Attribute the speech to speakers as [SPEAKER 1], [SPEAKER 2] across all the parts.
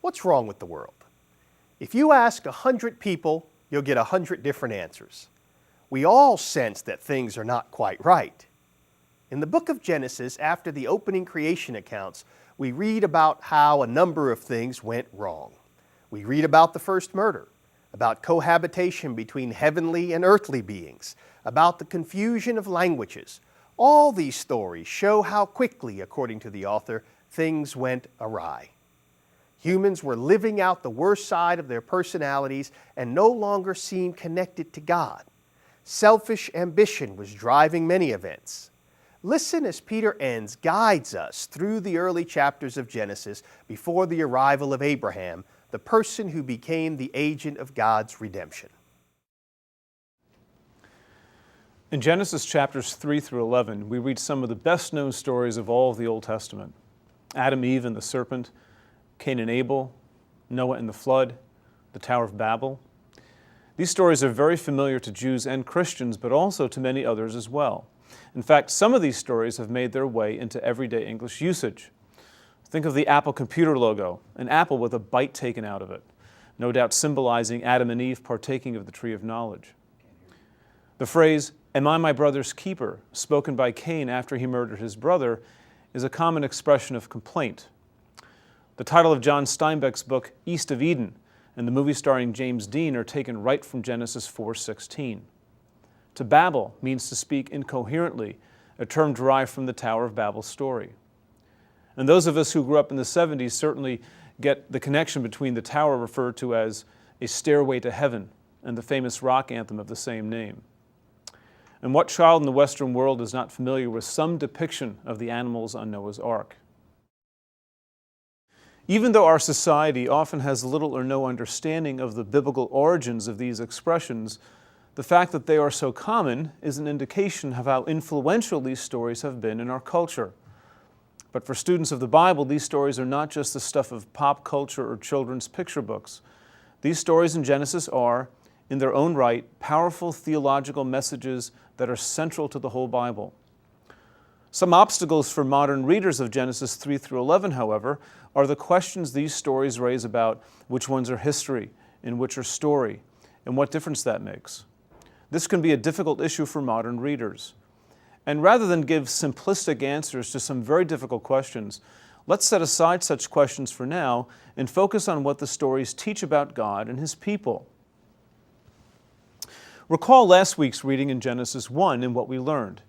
[SPEAKER 1] What's wrong with the world? If you ask 100 people, you'll get 100 different answers. We all sense that things are not quite right. In the book of Genesis, after the opening creation accounts, we read about how a number of things went wrong. We read about the first murder, about cohabitation between heavenly and earthly beings, about the confusion of languages. All these stories show how quickly, according to the author, things went awry. Humans were living out the worst side of their personalities and no longer seemed connected to God. Selfish ambition was driving many events. Listen as Peter Enns guides us through the early chapters of Genesis before the arrival of Abraham, the person who became the agent of God's redemption.
[SPEAKER 2] In Genesis chapters 3 through 11, we read some of the best-known stories of all of the Old Testament. Adam, Eve, and the serpent, Cain and Abel, Noah and the flood, the Tower of Babel. These stories are very familiar to Jews and Christians, but also to many others as well. In fact, some of these stories have made their way into everyday English usage. Think of the Apple computer logo, an apple with a bite taken out of it, no doubt symbolizing Adam and Eve partaking of the tree of knowledge. The phrase, "Am I my brother's keeper?" spoken by Cain after he murdered his brother, is a common expression of complaint. The title of John Steinbeck's book, East of Eden, and the movie starring James Dean are taken right from Genesis 4:16. To babble means to speak incoherently, a term derived from the Tower of Babel story. And those of us who grew up in the 70s certainly get the connection between the tower referred to as a stairway to heaven and the famous rock anthem of the same name. And what child in the Western world is not familiar with some depiction of the animals on Noah's Ark? Even though our society often has little or no understanding of the biblical origins of these expressions, the fact that they are so common is an indication of how influential these stories have been in our culture. But for students of the Bible, these stories are not just the stuff of pop culture or children's picture books. These stories in Genesis are, in their own right, powerful theological messages that are central to the whole Bible. Some obstacles for modern readers of Genesis 3 through 11, however, are the questions these stories raise about which ones are history and which are story, and what difference that makes. This can be a difficult issue for modern readers. And rather than give simplistic answers to some very difficult questions, let's set aside such questions for now and focus on what the stories teach about God and His people. Recall last week's reading in Genesis 1 and what we learned.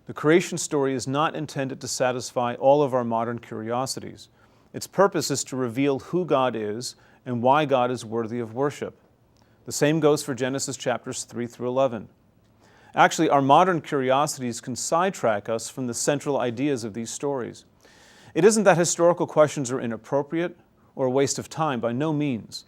[SPEAKER 2] The creation story is not intended to satisfy all of our modern curiosities. Its purpose is to reveal who God is and why God is worthy of worship. The same goes for Genesis chapters 3 through 11. Actually, our modern curiosities can sidetrack us from the central ideas of these stories. It isn't that historical questions are inappropriate or a waste of time, by no means.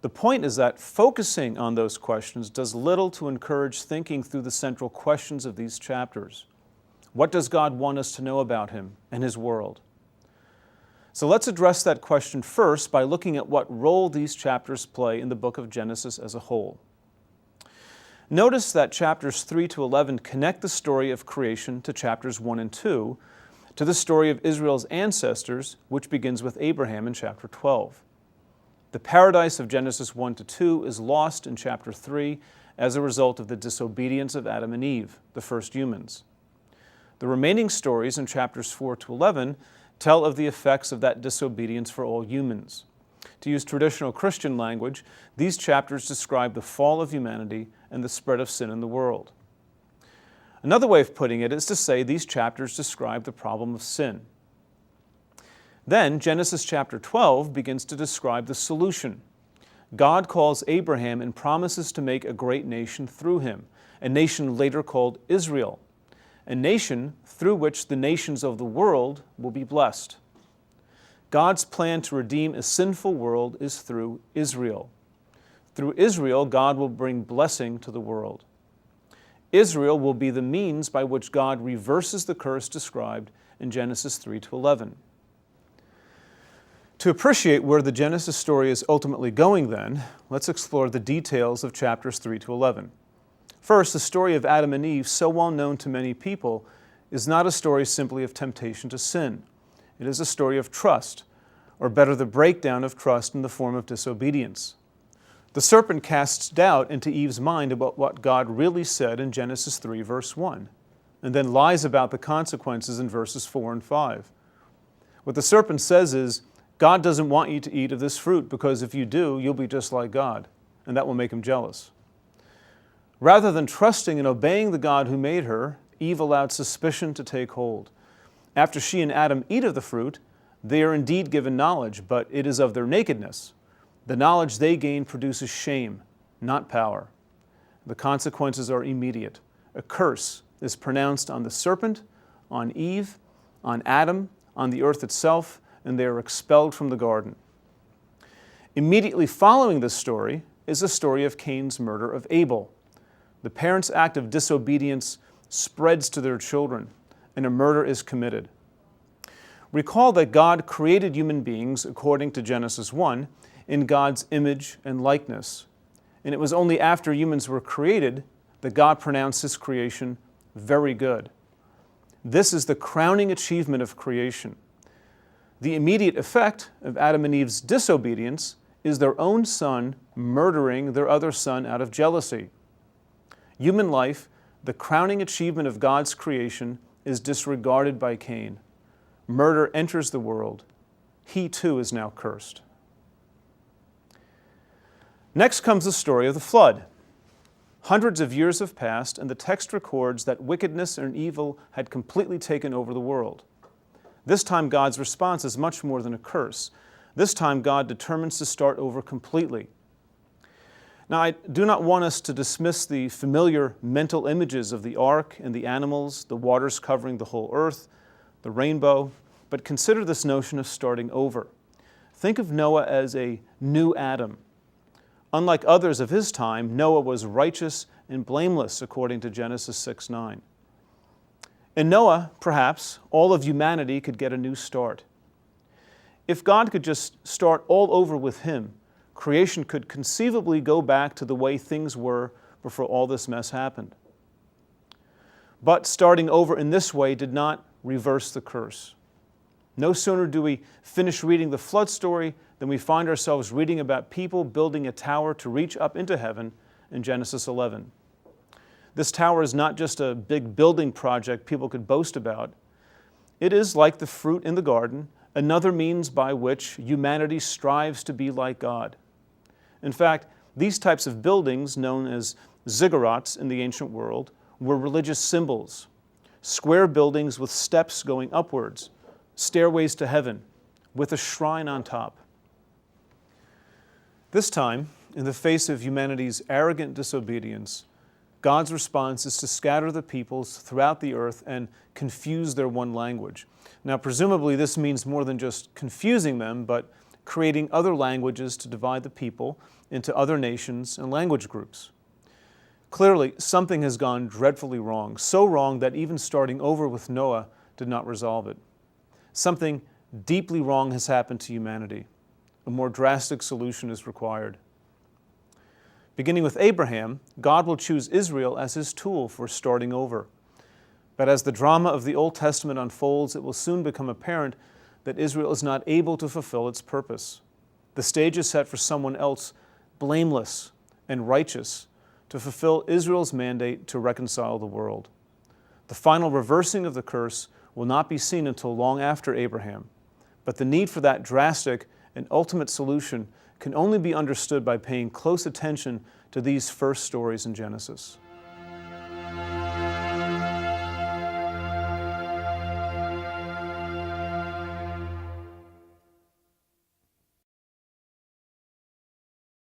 [SPEAKER 2] The point is that focusing on those questions does little to encourage thinking through the central questions of these chapters. What does God want us to know about Him and His world? So let's address that question first by looking at what role these chapters play in the book of Genesis as a whole. Notice that chapters 3 to 11 connect the story of creation to chapters 1 and 2, to the story of Israel's ancestors, which begins with Abraham in chapter 12. The paradise of Genesis 1 to 2 is lost in chapter 3 as a result of the disobedience of Adam and Eve, the first humans. The remaining stories in chapters 4 to 11 tell of the effects of that disobedience for all humans. To use traditional Christian language, these chapters describe the fall of humanity and the spread of sin in the world. Another way of putting it is to say these chapters describe the problem of sin. Then Genesis chapter 12 begins to describe the solution. God calls Abraham and promises to make a great nation through him, a nation later called Israel, a nation through which the nations of the world will be blessed. God's plan to redeem a sinful world is through Israel. Through Israel, God will bring blessing to the world. Israel will be the means by which God reverses the curse described in Genesis 3 to 11. To appreciate where the Genesis story is ultimately going then, let's explore the details of chapters 3 to 11. First, the story of Adam and Eve, so well known to many people, is not a story simply of temptation to sin. It is a story of trust, or better, the breakdown of trust in the form of disobedience. The serpent casts doubt into Eve's mind about what God really said in Genesis 3, verse 1, and then lies about the consequences in verses 4 and 5. What the serpent says is, God doesn't want you to eat of this fruit because if you do, you'll be just like God, and that will make him jealous. Rather than trusting and obeying the God who made her, Eve allowed suspicion to take hold. After she and Adam eat of the fruit, they are indeed given knowledge, but it is of their nakedness. The knowledge they gain produces shame, not power. The consequences are immediate. A curse is pronounced on the serpent, on Eve, on Adam, on the earth itself, and they are expelled from the garden. Immediately following this story is the story of Cain's murder of Abel. The parents' act of disobedience spreads to their children, and a murder is committed. Recall that God created human beings, according to Genesis 1, in God's image and likeness. And it was only after humans were created that God pronounced his creation very good. This is the crowning achievement of creation. The immediate effect of Adam and Eve's disobedience is their own son murdering their other son out of jealousy. Human life, the crowning achievement of God's creation, is disregarded by Cain. Murder enters the world. He too is now cursed. Next comes the story of the flood. Hundreds of years have passed, and the text records that wickedness and evil had completely taken over the world. This time, God's response is much more than a curse. This time, God determines to start over completely. Now, I do not want us to dismiss the familiar mental images of the ark and the animals, the waters covering the whole earth, the rainbow, but consider this notion of starting over. Think of Noah as a new Adam. Unlike others of his time, Noah was righteous and blameless, according to Genesis 6:9. In Noah, perhaps, all of humanity could get a new start. If God could just start all over with him, creation could conceivably go back to the way things were before all this mess happened. But starting over in this way did not reverse the curse. No sooner do we finish reading the flood story than we find ourselves reading about people building a tower to reach up into heaven in Genesis 11. This tower is not just a big building project people could boast about. It is, like the fruit in the garden, another means by which humanity strives to be like God. In fact, these types of buildings, known as ziggurats in the ancient world, were religious symbols. Square buildings with steps going upwards, stairways to heaven, with a shrine on top. This time, in the face of humanity's arrogant disobedience, God's response is to scatter the peoples throughout the earth and confuse their one language. Now, presumably this means more than just confusing them, but creating other languages to divide the people into other nations and language groups. Clearly, something has gone dreadfully wrong, so wrong that even starting over with Noah did not resolve it. Something deeply wrong has happened to humanity. A more drastic solution is required. Beginning with Abraham, God will choose Israel as his tool for starting over. But as the drama of the Old Testament unfolds, it will soon become apparent that Israel is not able to fulfill its purpose. The stage is set for someone else, blameless and righteous, to fulfill Israel's mandate to reconcile the world. The final reversing of the curse will not be seen until long after Abraham, but the need for that drastic and ultimate solution can only be understood by paying close attention to these first stories in Genesis.